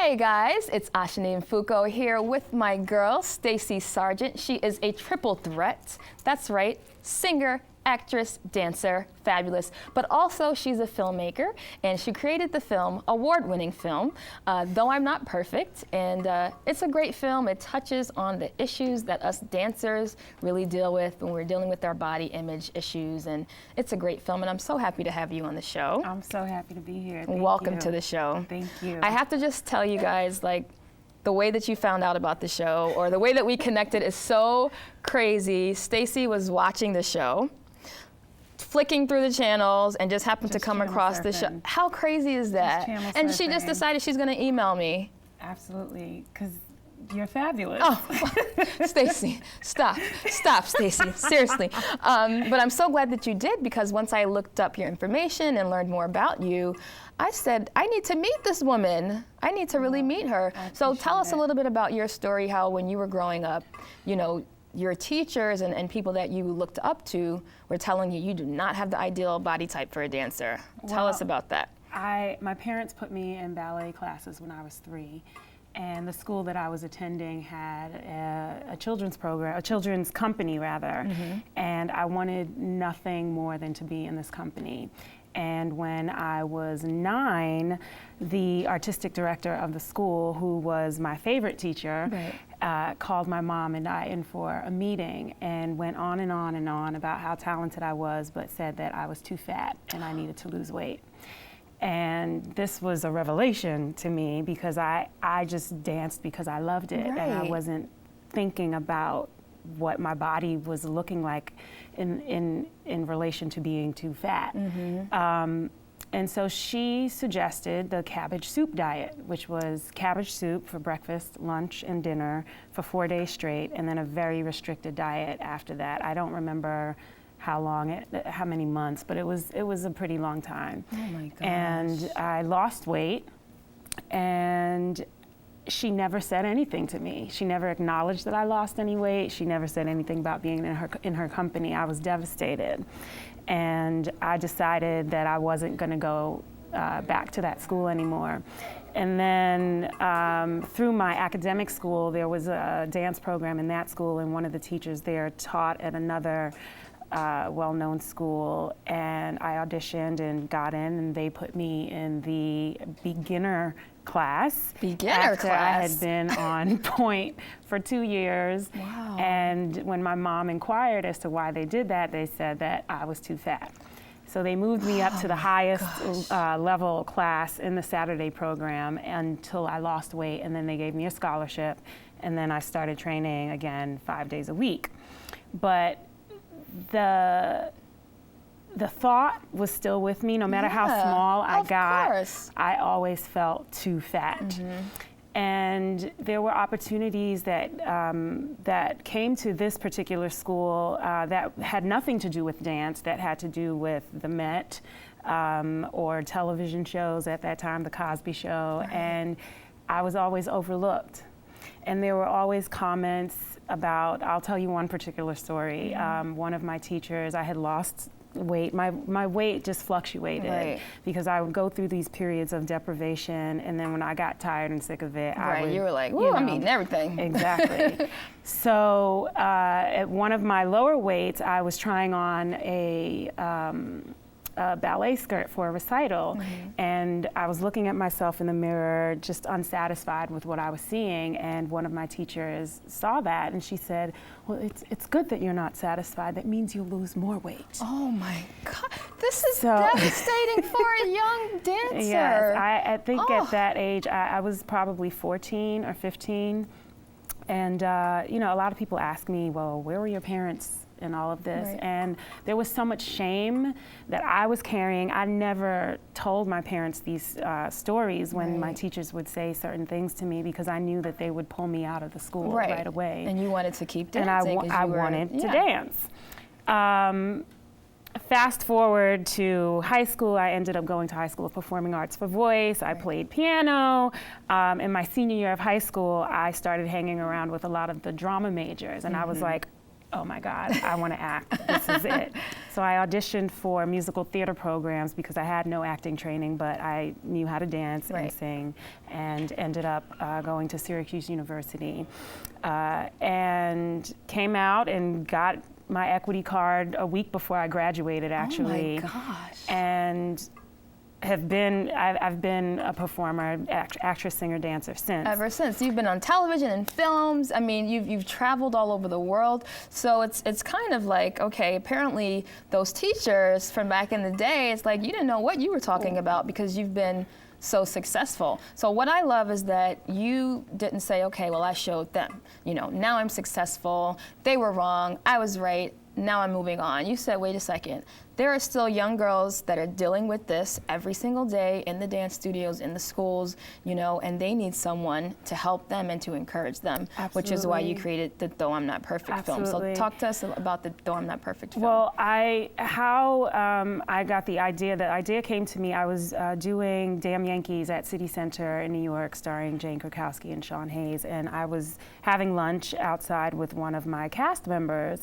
Hey guys, it's Ashani Mfuko here with my girl, Stacey Sargent. She is a triple threat. That's right, singer, actress, dancer, fabulous. But also she's a filmmaker, and she created the film, award-winning film, Though I'm Not Perfect. And it's a great film. It touches on the issues that us dancers really deal with when we're dealing with our body image issues. And it's a great film, and I'm so happy to have you on the show. I'm so happy to be here. Thank Welcome you. to the show. Thank you. I have to just tell you guys, like, the way that you found out about the show, or the way that we connected, is so crazy. Stacey was watching the show, flicking through the channels, and just happened to come across the show. How crazy is that? And she just decided she's going to email me. Absolutely, because you're fabulous. Oh, Stacey, stop, Stacey, seriously. But I'm so glad that you did, because once I looked up your information and learned more about you, I said, I need to meet this woman. I need to really meet her. So tell us a little bit about your story, how when you were growing up, you know, your teachers and people that you looked up to were telling you do not have the ideal body type for a dancer. Tell us about that. My parents put me in ballet classes when I was 3. And the school that I was attending had a children's program, a children's company rather, and I wanted nothing more than to be in this company. And when I was 9, the artistic director of the school, who was my favorite teacher, called my mom and I in for a meeting and went on and on and on about how talented I was, but said that I was too fat and I needed to lose weight. And this was a revelation to me, because I just danced because I loved it, and I wasn't thinking about what my body was looking like in relation to being too fat. And so she suggested the cabbage soup diet, which was cabbage soup for breakfast, lunch, and dinner for 4 days straight, and then a very restricted diet after that. I don't remember how many months, but it was a pretty long time. Oh my gosh. And I lost weight, and she never said anything to me. She never acknowledged that I lost any weight. She never said anything about being in her company. I was devastated. And I decided that I wasn't gonna go back to that school anymore. And then through my academic school, there was a dance program in that school, and one of the teachers there taught at another well-known school, and I auditioned and got in, and they put me in the beginner class. After I had been on point for 2 years. Wow. And when my mom inquired as to why they did that, they said that I was too fat. So they moved me up to the highest level class in the Saturday program until I lost weight, and then they gave me a scholarship, and then I started training again 5 days a week. But the thought was still with me, no matter how small I got. I always felt too fat. And there were opportunities that that came to this particular school that had nothing to do with dance, that had to do with the Met or television shows at that time, The Cosby Show, and I was always overlooked. And there were always comments about, I'll tell you one particular story. One of my teachers, I had lost weight. My weight just fluctuated because I would go through these periods of deprivation, and then when I got tired and sick of it, I would, you were like, ooh, I'm eating everything. Exactly. So at one of my lower weights, I was trying on a ballet skirt for a recital, and I was looking at myself in the mirror, just unsatisfied with what I was seeing, and one of my teachers saw that, and she said, well, it's good that you're not satisfied. That means you'll lose more weight. Oh my God, this is devastating for a young dancer. Yes, I think at that age, I was probably 14 or 15, and you know, a lot of people ask me, well, where were your parents in all of this? And there was so much shame that I was carrying. I never told my parents these stories when my teachers would say certain things to me, because I knew that they would pull me out of the school right away. And you wanted to keep dancing. And I wanted to dance. Fast forward to high school, I ended up going to High School of Performing Arts for voice. I played piano. In my senior year of high school, I started hanging around with a lot of the drama majors, and I was like, oh my God, I want to act. This is it. So I auditioned for musical theater programs because I had no acting training, but I knew how to dance and sing, and ended up going to Syracuse University, and came out and got my equity card a week before I graduated, actually. Oh my gosh. And I've been a performer, actress, singer, dancer since. Ever since. You've been on television and films. I mean, you've traveled all over the world. So it's kind of like, okay, apparently those teachers from back in the day, it's like you didn't know what you were talking about because you've been so successful. So what I love is that you didn't say, okay, well, I showed them. You know, now I'm successful. They were wrong. I was right. Now I'm moving on. You said, wait a second. There are still young girls that are dealing with this every single day in the dance studios, in the schools, you know, and they need someone to help them and to encourage them, which is why you created the Though I'm Not Perfect film. So talk to us about the Though I'm Not Perfect film. Well, how I got the idea came to me. I was doing Damn Yankees at City Center in New York, starring Jane Krakowski and Sean Hayes, and I was having lunch outside with one of my cast members,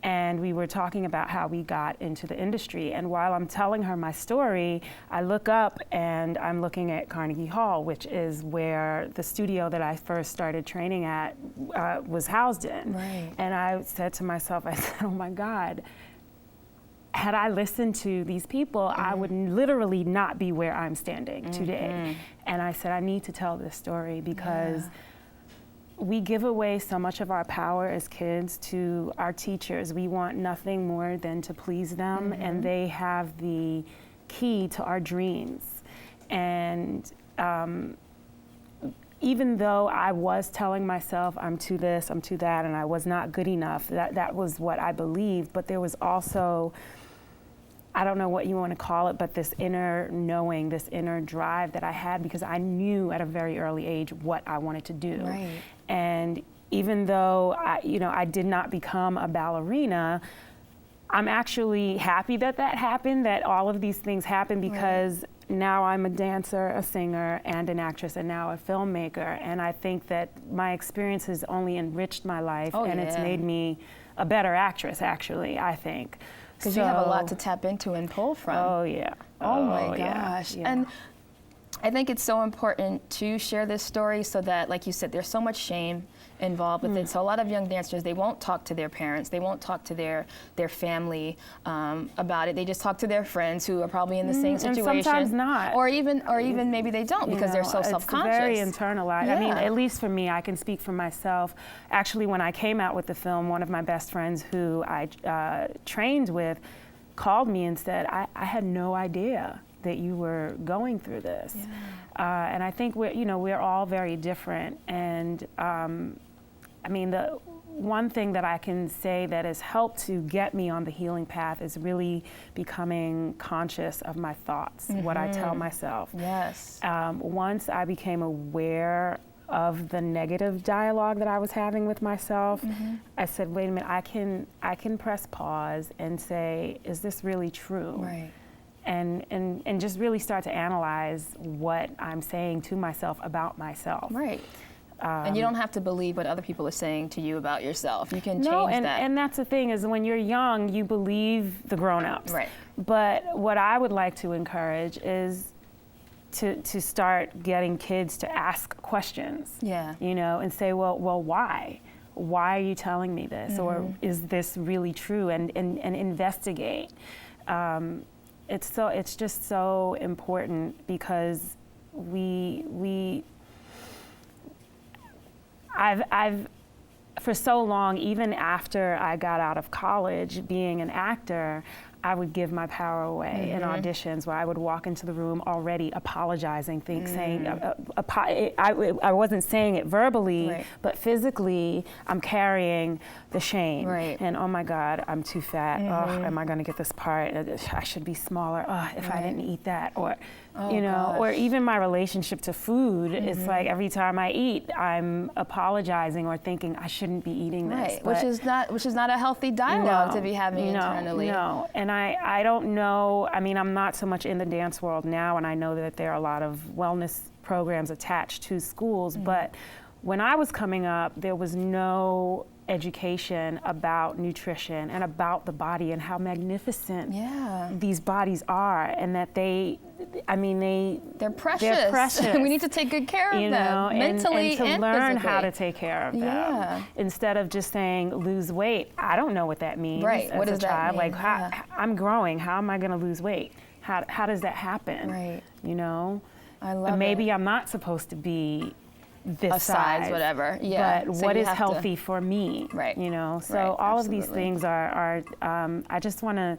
and we were talking about how we got into the industry. And while I'm telling her my story, I look up and I'm looking at Carnegie Hall, which is where the studio that I first started training at was housed in. Right. And I said to myself, I said, oh my God, had I listened to these people, I would literally not be where I'm standing today. And I said, I need to tell this story because we give away so much of our power as kids to our teachers. We want nothing more than to please them, and they have the key to our dreams. And even though I was telling myself I'm to this, I'm to that, and I was not good enough, that was what I believed, but there was also, I don't know what you want to call it, but this inner knowing, this inner drive that I had, because I knew at a very early age what I wanted to do. Right. And even though I did not become a ballerina, I'm actually happy that happened, that all of these things happened, because now I'm a dancer, a singer, and an actress, and now a filmmaker. And I think that my experience has only enriched my life, and it's made me a better actress, actually, I think. Because you have a lot to tap into and pull from. Oh, yeah. Oh my gosh. Yeah. And I think it's so important to share this story so that, like you said, there's so much shame involved with it. So a lot of young dancers, they won't talk to their parents, they won't talk to their family about it. They just talk to their friends who are probably in the same situation. And sometimes not. Or even maybe they don't because they're so self-conscious. It's very internalized. I mean, at least for me, I can speak for myself. Actually, when I came out with the film, one of my best friends who I trained with called me and said, I had no idea that you were going through this. And I think we're all very different. And I mean, the one thing that I can say that has helped to get me on the healing path is really becoming conscious of my thoughts, what I tell myself. Yes. Once I became aware of the negative dialogue that I was having with myself, I said, wait a minute, I can press pause and say, is this really true? Right. And just really start to analyze what I'm saying to myself about myself. Right. And you don't have to believe what other people are saying to you about yourself. You can change that. And that's the thing, is when you're young, you believe the grown-ups. Right. But what I would like to encourage is to start getting kids to ask questions. Yeah. And say, well, why? Why are you telling me this? Or is this really true? And investigate. It's just so important, because I've for so long, even after I got out of college, being an actor, I would give my power away in auditions, where I would walk into the room already apologizing, saying, I wasn't saying it verbally, but physically, I'm carrying the shame. Right. And oh my God, I'm too fat. Oh, am I going to get this part? I should be smaller. Oh, if I didn't eat that. Or, or even my relationship to food. It's like every time I eat, I'm apologizing or thinking I shouldn't be eating this. Right. Which is not a healthy dialogue to be having internally. No. And I don't know. I mean, I'm not so much in the dance world now, and I know that there are a lot of wellness programs attached to schools, but when I was coming up, there was no education about nutrition and about the body and how magnificent these bodies are, and that they're precious. They're precious. We need to take good care of them, mentally and to and learn physically. how to take care of them instead of just saying lose weight. I don't know what that means. Right. As what does a child. that mean? Like I'm growing. How am I going to lose weight? How does that happen? Right. You know. I love maybe it. I'm not supposed to be this a size, whatever. Yeah. But so what is healthy for me? Right. You know. So right. all of these things are I just want to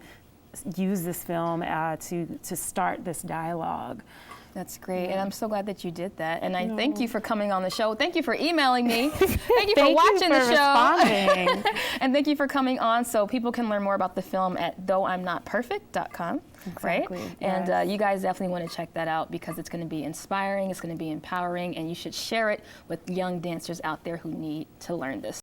use this film to start this dialogue. That's great, and I'm so glad that you did that. And I thank you for coming on the show. Thank you for emailing me. Thank you for watching the show. And thank you for coming on, so people can learn more about the film at though-I'm-not-perfect.com. Exactly. Right? Yes. And you guys definitely want to check that out because it's going to be inspiring, it's going to be empowering, and you should share it with young dancers out there who need to learn this.